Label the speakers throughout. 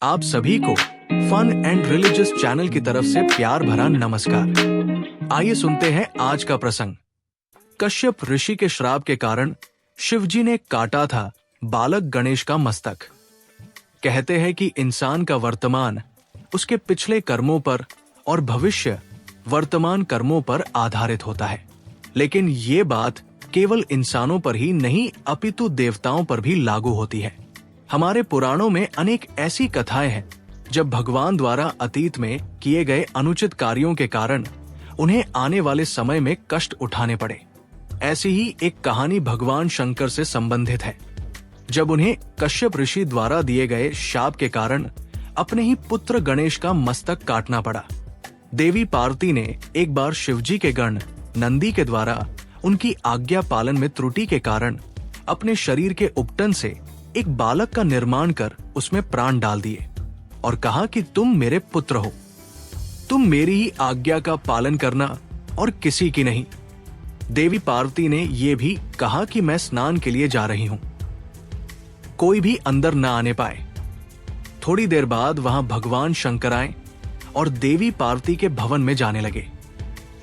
Speaker 1: आप सभी को फन एंड रिलीजियस चैनल की तरफ से प्यार भरा नमस्कार। आइए सुनते हैं आज का प्रसंग। कश्यप ऋषि के श्राप के कारण शिवजी ने काटा था बालक गणेश का मस्तक। कहते हैं कि इंसान का वर्तमान उसके पिछले कर्मों पर और भविष्य वर्तमान कर्मों पर आधारित होता है। लेकिन ये बात केवल इंसानों पर ही नहीं अपितु देवताओं पर भी लागू होती है। हमारे पुराणों में अनेक ऐसी कथाएं हैं जब भगवान द्वारा अतीत में किए गए अनुचित कार्यों के कारण उन्हें आने वाले समय में कष्ट उठाने पड़े। ऐसी ही एक कहानी भगवान शंकर से संबंधित है, जब उन्हें कश्यप ऋषि द्वारा दिए गए शाप के कारण अपने ही पुत्र गणेश का मस्तक काटना पड़ा। देवी पार्वती ने एक बार शिवजी के गण नंदी के द्वारा उनकी आज्ञा पालन में त्रुटि के कारण अपने शरीर के उपटन से एक बालक का निर्माण कर उसमें प्राण डाल दिए और कहा कि तुम मेरे पुत्र हो, तुम मेरी ही आज्ञा का पालन करना और किसी की नहीं। देवी पार्वती ने यह भी कहा कि मैं स्नान के लिए जा रही हूं, कोई भी अंदर न आने पाए। थोड़ी देर बाद वहां भगवान शंकर आए और देवी पार्वती के भवन में जाने लगे।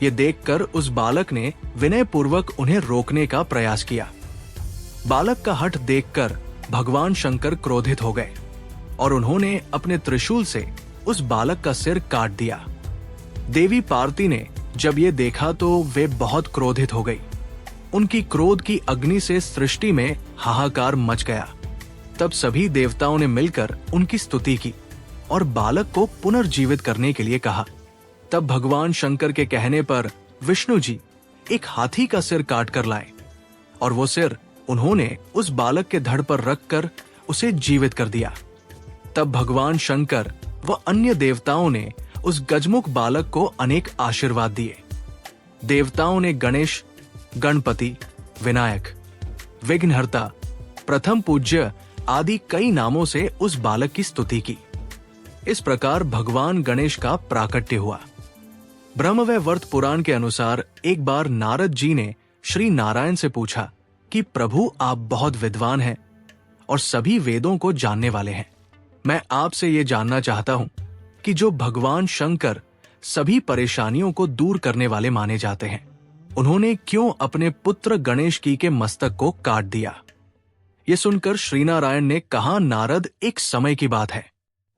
Speaker 1: ये देखकर उस बालक ने विनय पूर्वक उन्हें रोकने का प्रयास किया। बालक का हठ देखकर भगवान शंकर क्रोधित हो गए और उन्होंने अपने त्रिशूल से उस बालक का सिर काट दिया। देवी पार्वती ने जब ये देखा तो वे बहुत क्रोधित हो गई। उनकी क्रोध की अग्नि से सृष्टि में हाहाकार मच गया। तब सभी देवताओं ने मिलकर उनकी स्तुति की और बालक को पुनर्जीवित करने के लिए कहा। तब भगवान शंकर के कहने पर विष्णु जी एक हाथी का सिर काट कर लाए और वो सिर उन्होंने उस बालक के धड़ पर रखकर उसे जीवित कर दिया। तब भगवान शंकर व अन्य देवताओं ने उस गजमुख बालक को अनेक आशीर्वाद दिए। देवताओं ने गणेश, गणपति, विनायक, विघ्नहर्ता, प्रथम पूज्य आदि कई नामों से उस बालक की स्तुति की। इस प्रकार भगवान गणेश का प्राकट्य हुआ। ब्रह्मवैवर्त पुराण के अनुसार एक बार नारद जी ने श्री नारायण से पूछा कि प्रभु, आप बहुत विद्वान हैं और सभी वेदों को जानने वाले हैं। मैं आपसे ये जानना चाहता हूं कि जो भगवान शंकर सभी परेशानियों को दूर करने वाले माने जाते हैं, उन्होंने क्यों अपने पुत्र गणेश की के मस्तक को काट दिया? ये सुनकर श्रीनारायण ने कहा, नारद, एक समय की बात है।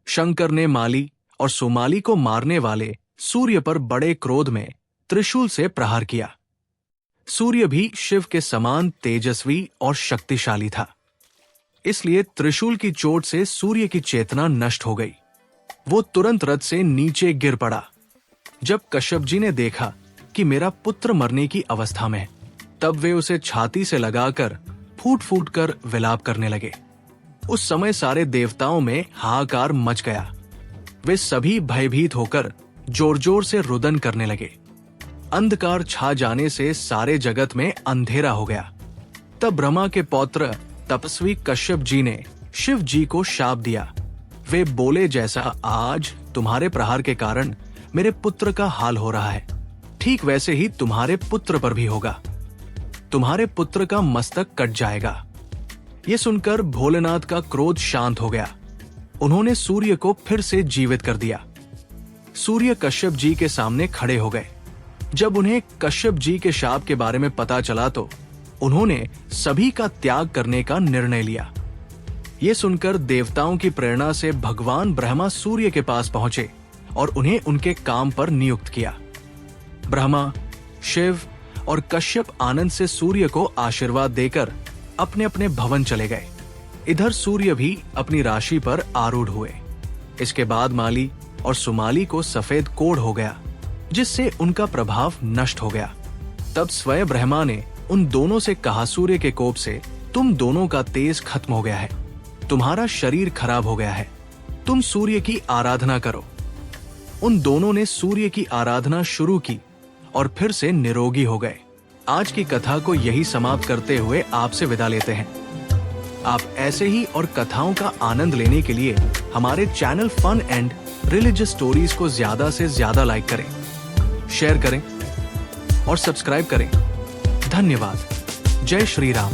Speaker 1: शंकर ने माली और सुमाली को मारने वाले सूर्य पर बड़े क्रोध में त्रिशूल से प्रहार किया। सूर्य भी शिव के समान तेजस्वी और शक्तिशाली था, इसलिए त्रिशूल की चोट से सूर्य की चेतना नष्ट हो गई। वो तुरंत रथ से नीचे गिर पड़ा। जब कश्यप जी ने देखा कि मेरा पुत्र मरने की अवस्था में है, तब वे उसे छाती से लगाकर फूट फूट कर विलाप करने लगे। उस समय सारे देवताओं में हाहाकार मच गया। वे सभी भयभीत होकर जोर जोर से रुदन करने लगे। अंधकार छा जाने से सारे जगत में अंधेरा हो गया। तब ब्रह्मा के पौत्र तपस्वी कश्यप जी ने शिव जी को शाप दिया। वे बोले, जैसा आज तुम्हारे प्रहार के कारण मेरे पुत्र का हाल हो रहा है, ठीक वैसे ही तुम्हारे पुत्र पर भी होगा। तुम्हारे पुत्र का मस्तक कट जाएगा। ये सुनकर भोलेनाथ का क्रोध शांत हो गया। उन्होंने सूर्य को फिर से जीवित कर दिया। सूर्य कश्यप जी के सामने खड़े हो गए। जब उन्हें कश्यप जी के शाप के बारे में पता चला तो उन्होंने सभी का त्याग करने का निर्णय लिया। ये सुनकर देवताओं की प्रेरणा से भगवान ब्रह्मा सूर्य के पास पहुंचे और उन्हें उनके काम पर नियुक्त किया। ब्रह्मा, शिव और कश्यप आनंद से सूर्य को आशीर्वाद देकर अपने अपने भवन चले गए। इधर सूर्य भी अपनी राशि पर आरूढ़ हुए। इसके बाद माली और सुमाली को सफेद कोढ़ हो गया, जिससे उनका प्रभाव नष्ट हो गया। तब स्वयं ब्रह्मा ने उन दोनों से कहा, सूर्य के कोप से तुम दोनों का तेज खत्म हो गया है, तुम्हारा शरीर खराब हो गया है, तुम सूर्य की आराधना करो। उन दोनों ने सूर्य की आराधना शुरू की और फिर से निरोगी हो गए। आज की कथा को यही समाप्त करते हुए आपसे विदा लेते हैं। आप ऐसे ही और कथाओं का आनंद लेने के लिए हमारे channel fun and religious stories को ज्यादा से ज्यादा लाइक करें, शेयर करें और सब्सक्राइब करें। धन्यवाद। जय श्री राम।